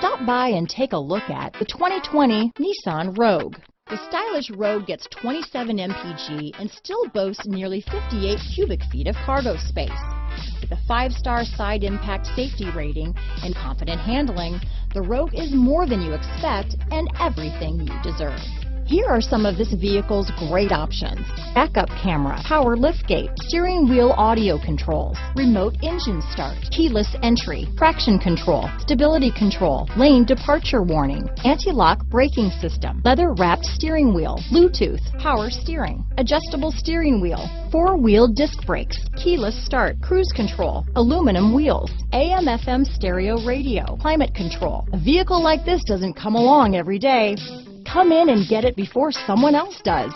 Stop by and take a look at the 2020 Nissan Rogue. The stylish Rogue gets 27 mpg and still boasts nearly 58 cubic feet of cargo space. With a 5-star side impact safety rating and confident handling, the Rogue is more than you expect and everything you deserve. Here are some of this vehicle's great options: backup camera, power liftgate, steering wheel audio controls, remote engine start, keyless entry, traction control, stability control, lane departure warning, anti-lock braking system, leather-wrapped steering wheel, Bluetooth, power steering, adjustable steering wheel, 4-wheel disc brakes, keyless start, cruise control, aluminum wheels, AM/FM stereo radio, climate control. A vehicle like this doesn't come along every day. Come in and get it before someone else does.